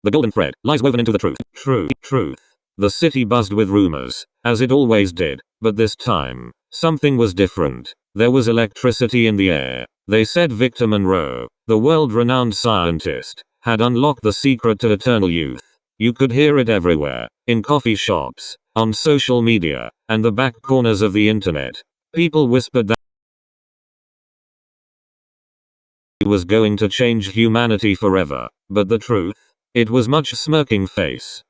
The golden thread, lies woven into the truth. Truth. The city buzzed with rumors, as it always did, but this time, something was different. There was electricity in the air. They said Victor Monroe, the world-renowned scientist, had unlocked the secret to eternal youth. You could hear it everywhere, in coffee shops, on social media, and the back corners of the internet. People whispered that he was going to change humanity forever. But the truth? It was much smirking face.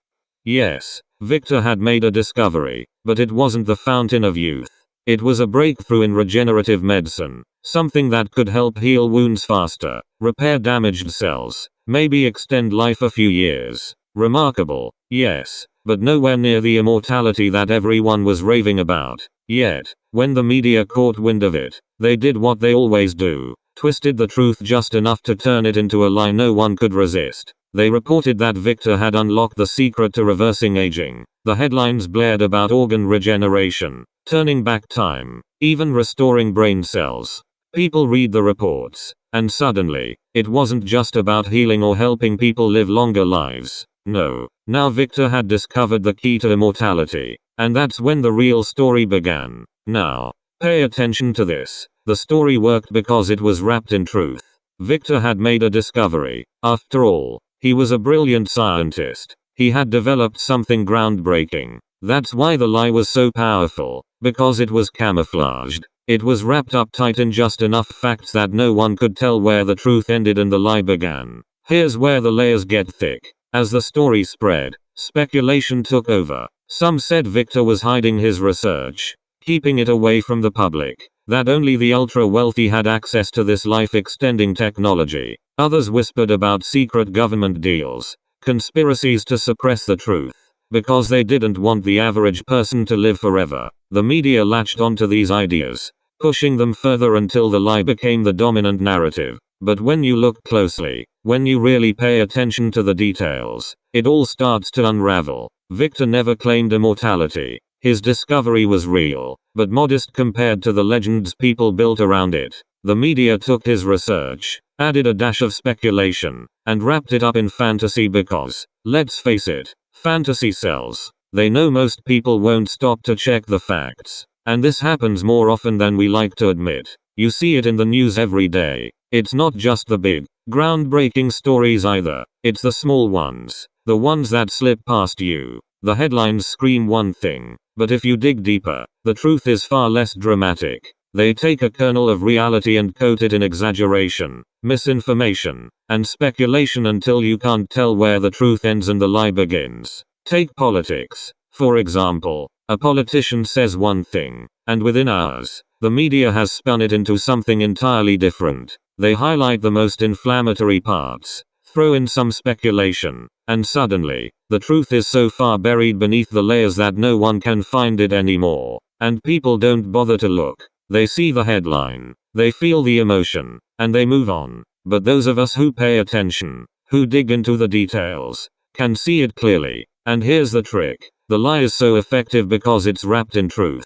Yes, Victor had made a discovery, but it wasn't the fountain of youth. It was a breakthrough in regenerative medicine, something that could help heal wounds faster, repair damaged cells, maybe extend life a few years. Remarkable, yes, but nowhere near the immortality that everyone was raving about. Yet, when the media caught wind of it, they did what they always do, twisted the truth just enough to turn it into a lie no one could resist. They reported that Victor had unlocked the secret to reversing aging. The headlines blared about organ regeneration, turning back time, even restoring brain cells. People read the reports, and suddenly, it wasn't just about healing or helping people live longer lives. No, now Victor had discovered the key to immortality, and that's when the real story began. Now, pay attention to this. The story worked because it was wrapped in truth. Victor had made a discovery. After all, he was a brilliant scientist. He had developed something groundbreaking. That's why the lie was so powerful, because it was camouflaged. It was wrapped up tight in just enough facts that no one could tell where the truth ended and the lie began. Here's where the layers get thick. As the story spread, speculation took over. Some said Victor was hiding his research, keeping it away from the public, that only the ultra-wealthy had access to this life-extending technology. Others whispered about secret government deals, conspiracies to suppress the truth, because they didn't want the average person to live forever. The media latched onto these ideas, pushing them further until the lie became the dominant narrative. But when you look closely, when you really pay attention to the details, it all starts to unravel. Victor never claimed immortality. His discovery was real, but modest compared to the legends people built around it. The media took his research, added a dash of speculation, and wrapped it up in fantasy because, let's face it, fantasy sells. They know most people won't stop to check the facts. And this happens more often than we like to admit. You see it in the news every day. It's not just the big, groundbreaking stories either. It's the small ones. The ones that slip past you. The headlines scream one thing, but if you dig deeper, the truth is far less dramatic. They take a kernel of reality and coat it in exaggeration, misinformation, and speculation until you can't tell where the truth ends and the lie begins. Take politics, for example. A politician says one thing, and within hours, the media has spun it into something entirely different. They highlight the most inflammatory parts, throw in some speculation, and suddenly, the truth is so far buried beneath the layers that no one can find it anymore. And people don't bother to look. They see the headline, they feel the emotion, and they move on. But those of us who pay attention, who dig into the details, can see it clearly. And here's the trick. The lie is so effective because it's wrapped in truth.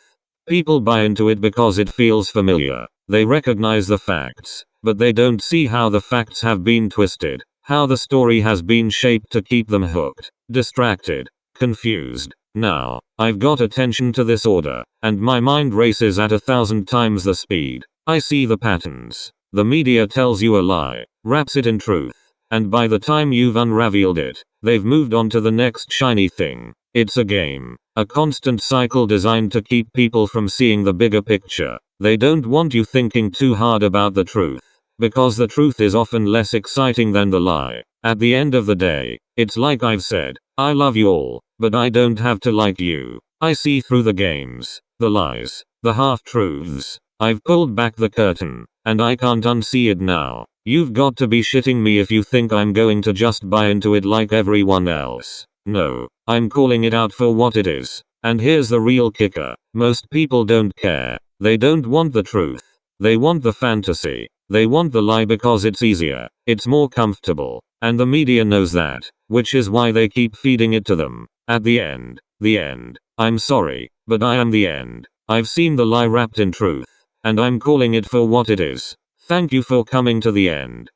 People buy into it because it feels familiar. They recognize the facts, but they don't see how the facts have been twisted, how the story has been shaped to keep them hooked, distracted, confused. Now, I've got attention to this order, and my mind races at 1,000 times the speed. I see the patterns. The media tells you a lie, wraps it in truth, and by the time you've unraveled it, they've moved on to the next shiny thing. It's a game, a constant cycle designed to keep people from seeing the bigger picture. They don't want you thinking too hard about the truth, because the truth is often less exciting than the lie. At the end of the day, it's like I've said, I love you all, but I don't have to like you. I see through the games, the lies, the half-truths. I've pulled back the curtain, and I can't unsee it now. You've got to be shitting me if you think I'm going to just buy into it like everyone else. No, I'm calling it out for what it is. And here's the real kicker. Most people don't care. They don't want the truth. They want the fantasy. They want the lie because it's easier. It's more comfortable. And the media knows that, which is why they keep feeding it to them. At the end. I'm sorry, but I am the end. I've seen the lie wrapped in truth, and I'm calling it for what it is. Thank you for coming to the end.